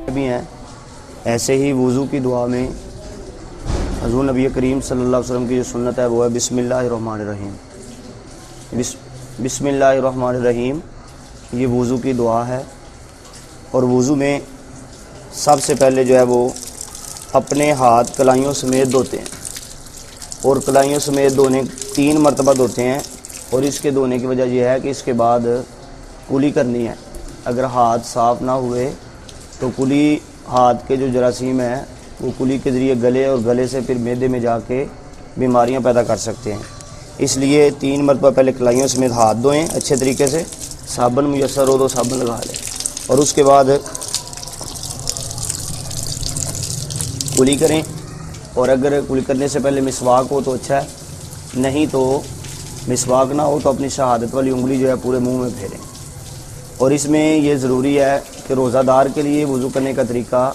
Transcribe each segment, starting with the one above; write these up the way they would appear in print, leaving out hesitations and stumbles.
بھی ہیں۔ ایسے ہی وضو کی دعا میں حضور نبی کریم صلی اللہ علیہ وسلم کی جو سنت ہے وہ ہے بسم اللہ الرحمن الرحیم۔ بسم اللہ الرحمن الرحیم یہ وضو کی دعا ہے، اور وضو میں سب سے پہلے جو ہے وہ اپنے ہاتھ کلائیوں سمیت دھوتے ہیں، اور کلائیوں سمیت دھونے 3 مرتبہ دھوتے ہیں، اور اس کے دھونے کی وجہ یہ ہے کہ اس کے بعد کلی کرنی ہے۔ اگر ہاتھ صاف نہ ہوئے تو کلی ہاتھ کے جو جراثیم ہیں وہ کلی کے ذریعے گلے، اور گلے سے پھر معدے میں جا کے بیماریاں پیدا کر سکتے ہیں۔ اس لیے 3 مرتبہ پہلے کلائیوں سمیت ہاتھ دھوئیں اچھے طریقے سے، صابن میسر ہو تو صابن لگا لیں، اور اس کے بعد کلی کریں، اور اگر کلی کرنے سے پہلے مسواک ہو تو اچھا ہے، نہیں تو مسواک نہ ہو تو اپنی شہادت والی انگلی جو ہے پورے منہ میں پھیریں۔ اور اس میں یہ ضروری ہے کہ روزہ دار کے لیے وضو کرنے کا طریقہ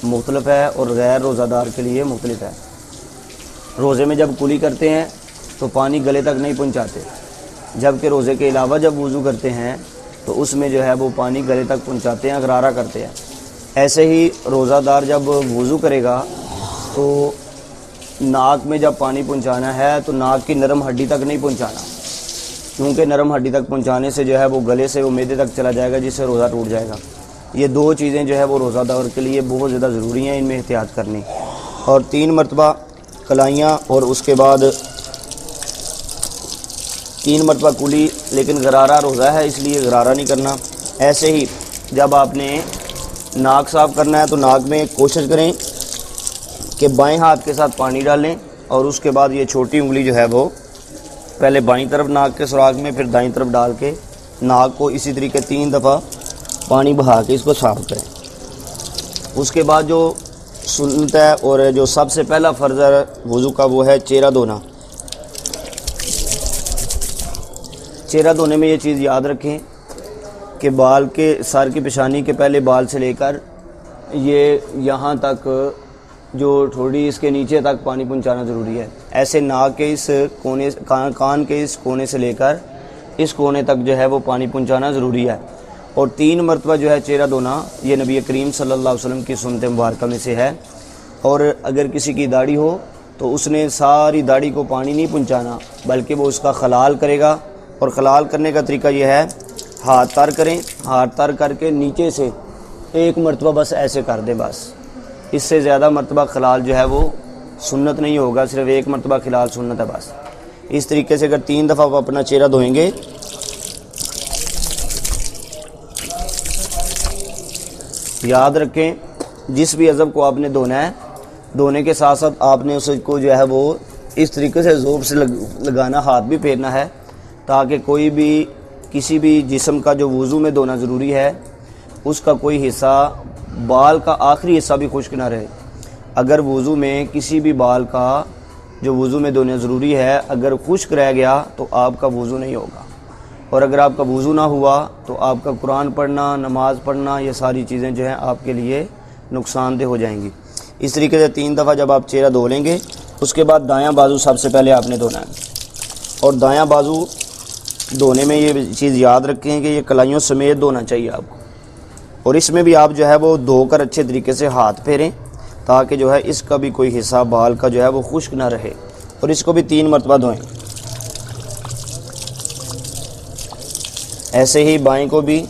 مختلف ہے اور غیر روزہ دار کے لیے مختلف ہے۔ روزے میں جب کلی کرتے ہیں تو پانی گلے تک نہیں پہنچاتے، جبکہ روزے کے علاوہ جب وضو کرتے ہیں تو اس میں جو ہے وہ پانی گلے تک پہنچاتے ہیں، غرارہ کرتے ہیں۔ ایسے ہی روزہ دار جب وضو کرے گا تو ناک میں جب پانی پہنچانا ہے تو ناک کی نرم ہڈی تک نہیں پہنچانا، کیونکہ نرم ہڈی تک پہنچانے سے جو ہے وہ گلے سے وہ معدے تک چلا جائے گا، جس سے روزہ ٹوٹ جائے گا۔ یہ 2 چیزیں جو ہے وہ روزہ دار کے لیے بہت زیادہ ضروری ہیں، ان میں احتیاط کرنی۔ اور 3 مرتبہ کلائیاں، اور اس کے بعد 3 مرتبہ کلی، لیکن غرارہ روزہ ہے اس لیے غرارہ نہیں کرنا۔ ایسے ہی جب آپ نے ناک صاف کرنا ہے تو ناک میں کوشش کریں کہ بائیں ہاتھ کے ساتھ پانی ڈالیں، اور اس کے بعد یہ چھوٹی انگلی جو ہے وہ پہلے بائیں طرف ناک کے سراغ میں، پھر دائیں طرف ڈال کے ناک کو اسی طریقے 3 دفعہ پانی بہا کے اس کو صاف کریں۔ اس کے بعد جو سنت ہے اور جو سب سے پہلا فرض ہے وضو کا وہ ہے چہرہ دھونا۔ چہرہ دھونے میں یہ چیز یاد رکھیں کہ بال کے سر کی پیشانی کے پہلے بال سے لے کر یہ یہاں تک جو تھوڑی اس کے نیچے تک پانی پہنچانا ضروری ہے۔ ایسے ناک کے اس کونے، کان کے اس کونے سے لے کر اس کونے تک جو ہے وہ پانی پہنچانا ضروری ہے۔ اور 3 مرتبہ جو ہے چہرہ دھونا یہ نبی کریم صلی اللہ علیہ وسلم کی سنت مبارکہ میں سے ہے۔ اور اگر کسی کی داڑھی ہو تو اس نے ساری داڑھی کو پانی نہیں پہنچانا، بلکہ وہ اس کا خلال کرے گا، اور خلال کرنے کا طریقہ یہ ہے ہاتھ تر کریں، ہاتھ تر کر کے نیچے سے 1 مرتبہ بس ایسے کر دیں، بس اس سے زیادہ مرتبہ خلال جو ہے وہ سنت نہیں ہوگا، صرف 1 مرتبہ خلال سنت ہے بس۔ اس طریقے سے اگر 3 دفعہ وہ اپنا چہرہ دھوئیں گے، یاد رکھیں جس بھی عضو کو آپ نے دھونا ہے، دھونے کے ساتھ ساتھ آپ نے اس کو جو ہے وہ اس طریقے سے زور سے لگانا، ہاتھ بھی پھیرنا ہے، تاکہ کوئی بھی کسی بھی جسم کا جو وضو میں دھونا ضروری ہے اس کا کوئی حصہ، بال کا آخری حصہ بھی خشک نہ رہے۔ اگر وضو میں کسی بھی بال کا جو وضو میں دھونا ضروری ہے اگر خشک رہ گیا تو آپ کا وضو نہیں ہوگا، اور اگر آپ کا وضو نہ ہوا تو آپ کا قرآن پڑھنا، نماز پڑھنا، یہ ساری چیزیں جو ہیں آپ کے لیے نقصان دہ ہو جائیں گی۔ اس طریقے سے 3 دفعہ جب آپ چہرہ دھو لیں گے، اس کے بعد دایاں بازو سب سے پہلے آپ نے دھونا ہے۔ اور دایاں بازو دھونے میں یہ چیز یاد رکھیں کہ یہ کلائیوں سمیت دھونا چاہیے آپ کو، اور اس میں بھی آپ جو ہے وہ دھو کر اچھے طریقے سے ہاتھ پھیریں، تاکہ جو ہے اس کا بھی کوئی حصہ بال کا جو ہے وہ خشک نہ رہے، اور اس کو بھی 3 مرتبہ دھوئیں۔ ایسے ہی بائیں کو بھی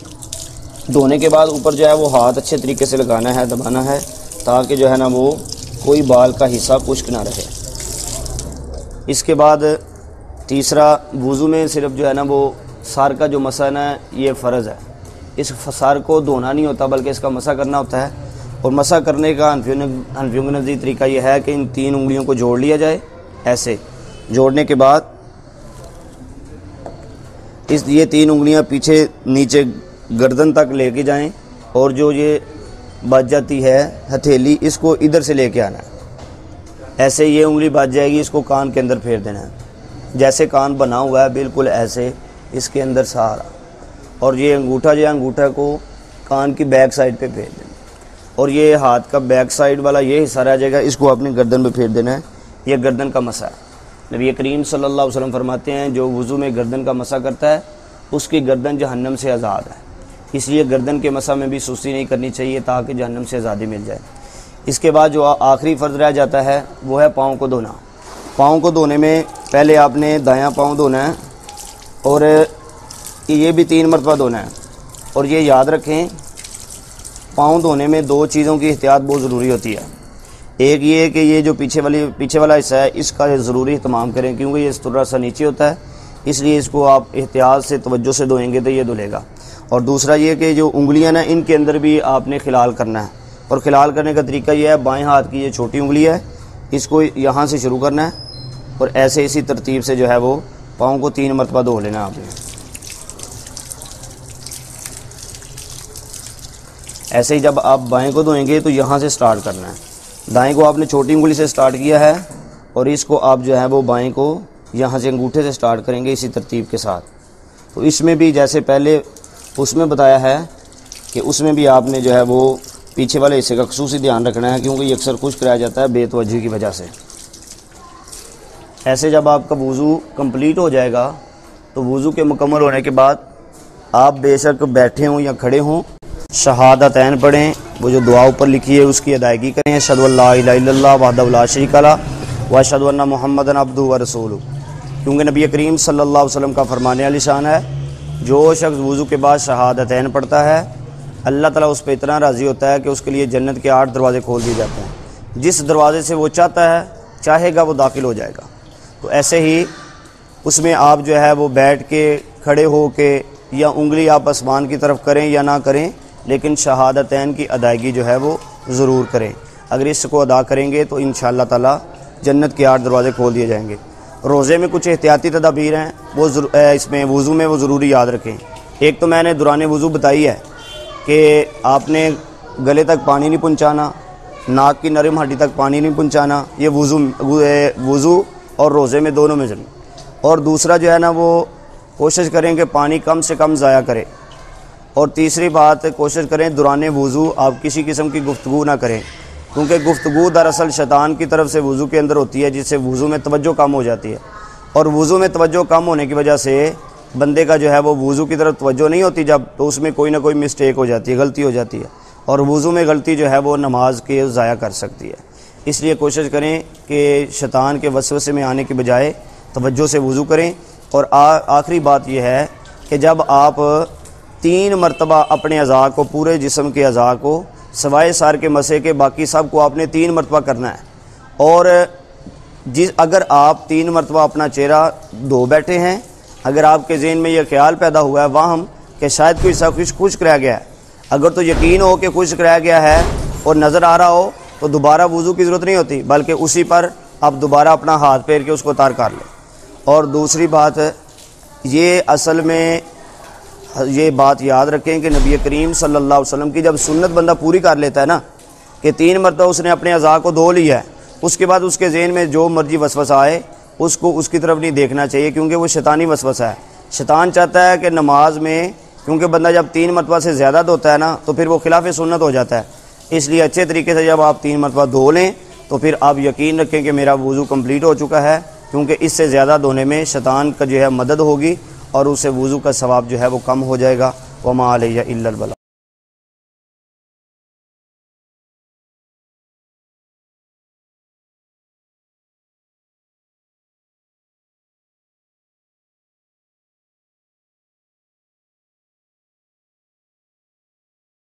دھونے کے بعد اوپر جو ہے وہ ہاتھ اچھے طریقے سے لگانا ہے، دبانا ہے، تاکہ جو ہے نا وہ کوئی بال کا حصہ خشک نہ رہے۔ اس کے بعد تیسرا، وضو میں صرف جو ہے نا وہ سر کا جو مسح ہے یہ فرض ہے، اس سر کو دھونا نہیں ہوتا بلکہ اس کا مسح کرنا ہوتا ہے۔ اور مسح کرنے کا حنفیوں کے نزدیک طریقہ یہ ہے کہ ان 3 انگلیوں کو جوڑ لیا جائے، ایسے جوڑنے کے بعد یہ 3 انگلیاں پیچھے نیچے گردن تک لے کے جائیں، اور جو یہ بچ جاتی ہے ہتھیلی اس کو ادھر سے لے کے آنا ہے، ایسے یہ انگلی بچ جائے گی، اس کو کان کے اندر پھیر دینا ہے، جیسے کان بنا ہوا ہے بالکل ایسے اس کے اندر سارا، اور یہ انگوٹھا جو ہے انگوٹھا کو کان کی بیک سائڈ پہ پھیر دینا، اور یہ ہاتھ کا بیک سائڈ والا یہ حصہ رہ جائے گا، اس کو اپنی گردن پہ پھیر دینا ہے۔ یہ گردن کا مسح ہے۔ نبی کریم صلی اللہ علیہ وسلم فرماتے ہیں جو وضو میں گردن کا مسح کرتا ہے اس کی گردن جہنم سے آزاد ہے۔ اس لیے گردن کے مسح میں بھی سستی نہیں کرنی چاہیے تاکہ جہنم سے آزادی مل جائے۔ اس کے بعد جو آخری فرض رہ جاتا ہے وہ ہے پاؤں کو دھونا۔ پاؤں کو دھونے میں پہلے آپ نے دایاں پاؤں دھونا ہے اور یہ بھی 3 مرتبہ دھونا ہے۔ اور یہ یاد رکھیں پاؤں دھونے میں 2 چیزوں کی احتیاط بہت ضروری ہوتی ہے۔ ایک یہ کہ یہ جو پیچھے والا حصہ ہے اس کا ضروری اہتمام کریں، کیونکہ یہ تھوڑا سا نیچے ہوتا ہے، اس لیے اس کو آپ احتیاط سے توجہ سے دھوئیں گے تو یہ دھلے گا۔ اور دوسرا یہ کہ جو انگلیاں ہیں ان کے اندر بھی آپ نے خلال کرنا ہے، اور خلال کرنے کا طریقہ یہ ہے بائیں ہاتھ کی یہ چھوٹی انگلی ہے، اس کو یہاں سے شروع کرنا ہے اور ایسے اسی ترتیب سے جو ہے وہ پاؤں کو 3 مرتبہ دھو لینا ہے آپ نے۔ ایسے ہی جب آپ بائیں کو دھوئیں گے تو یہاں سے سٹارٹ کرنا ہے۔ دائیں کو آپ نے چھوٹی انگلی سے سٹارٹ کیا ہے اور اس کو آپ جو ہے وہ بائیں کو یہاں سے انگوٹھے سے سٹارٹ کریں گے اسی ترتیب کے ساتھ۔ تو اس میں بھی جیسے پہلے اس میں بتایا ہے کہ اس میں بھی آپ نے جو ہے وہ پیچھے والے حصے کا خصوصی دھیان رکھنا ہے، کیونکہ یہ اکثر خشک رہ جاتا ہے بے توجہی کی وجہ سے۔ ایسے جب آپ کا وضو کمپلیٹ ہو جائے گا تو وضو کے مکمل ہونے کے بعد آپ بے شک بیٹھے ہوں یا کھڑے ہوں شہادتین پڑھیں، وہ جو دعا اوپر لکھی ہے اس کی ادائیگی کریں، اشہد ان لا الہ الا اللہ وحدہ لا شریک لہ واشہد ان محمدا عبدہ ورسولہ، کیونکہ نبی کریم صلی اللہ علیہ وسلم کا فرمان عالی شان ہے جو شخص وضو کے بعد شہادتین پڑھتا ہے اللہ تعالیٰ اس پہ اتنا راضی ہوتا ہے کہ اس کے لیے جنت کے 8 دروازے کھول دیے جاتے ہیں، جس دروازے سے وہ چاہے گا وہ داخل ہو جائے گا۔ تو ایسے ہی اس میں آپ جو ہے وہ بیٹھ کے کھڑے ہو کے یا انگلی آپ آسمان کی طرف کریں یا نہ کریں، لیکن شہادتین کی ادائیگی جو ہے وہ ضرور کریں۔ اگر اس کو ادا کریں گے تو انشاءاللہ تعالی جنت کے 8 دروازے کھول دیے جائیں گے۔ روزے میں کچھ احتیاطی تدابیر ہیں وہ اس میں وضو میں وہ ضروری یاد رکھیں۔ ایک تو میں نے دوران وضو بتائی ہے کہ آپ نے گلے تک پانی نہیں پہنچانا، ناک کی نرم ہڈی تک پانی نہیں پہنچانا، یہ وضو اور روزے میں دونوں میں ضرور۔ اور دوسرا جو ہے نا وہ کوشش کریں کہ پانی کم سے کم ضائع کریں۔ اور تیسری بات کوشش کریں دوران وضو آپ کسی قسم کی گفتگو نہ کریں، کیونکہ گفتگو دراصل شیطان کی طرف سے وضو کے اندر ہوتی ہے، جس سے وضو میں توجہ کم ہو جاتی ہے، اور وضو میں توجہ کم ہونے کی وجہ سے بندے کا جو ہے وہ وضو کی طرف توجہ نہیں ہوتی جب، تو اس میں کوئی نہ کوئی مسٹیک ہو جاتی ہے، غلطی ہو جاتی ہے، اور وضو میں غلطی جو ہے وہ نماز کے ضائع کر سکتی ہے۔ اس لیے کوشش کریں کہ شیطان کے وسوسے میں آنے کے بجائے توجہ سے وضو کریں۔ اور آخری بات یہ ہے کہ جب آپ 3 مرتبہ اپنے اعضاء کو، پورے جسم کے اعضاء کو سوائے سر کے مسح کے باقی سب کو آپ نے 3 مرتبہ کرنا ہے۔ اور اگر آپ 3 مرتبہ اپنا چہرہ دھو بیٹھے ہیں، اگر آپ کے ذہن میں یہ خیال پیدا ہوا ہے واہم کہ شاید کوئی حصہ خشک رہ گیا ہے، اگر تو یقین ہو کہ خشک رہ گیا ہے اور نظر آ رہا ہو تو دوبارہ وضو کی ضرورت نہیں ہوتی، بلکہ اسی پر آپ دوبارہ اپنا ہاتھ پھیر کے اس کو تار کر لیں۔ اور دوسری بات یہ اصل میں یہ بات یاد رکھیں کہ نبی کریم صلی اللہ علیہ وسلم کی جب سنت بندہ پوری کر لیتا ہے نا کہ 3 مرتبہ اس نے اپنے اعضاء کو دھو لیا ہے، اس کے بعد اس کے ذہن میں جو مرضی وسوسہ آئے اس کو اس کی طرف نہیں دیکھنا چاہیے، کیونکہ وہ شیطانی وسوسہ ہے۔ شیطان چاہتا ہے کہ نماز میں، کیونکہ بندہ جب 3 مرتبہ سے زیادہ دھوتا ہے نا تو پھر وہ خلاف سنت ہو جاتا ہے، اس لیے اچھے طریقے سے جب آپ 3 مرتبہ دھو لیں تو پھر آپ یقین رکھیں کہ میرا وضو کمپلیٹ ہو چکا ہے، کیونکہ اس سے زیادہ دھونے میں شیطان کا جو ہے مدد ہوگی اور اسے وضو کا ثواب جو ہے وہ کم ہو جائے گا۔ وما علیہ الا البلاغ۔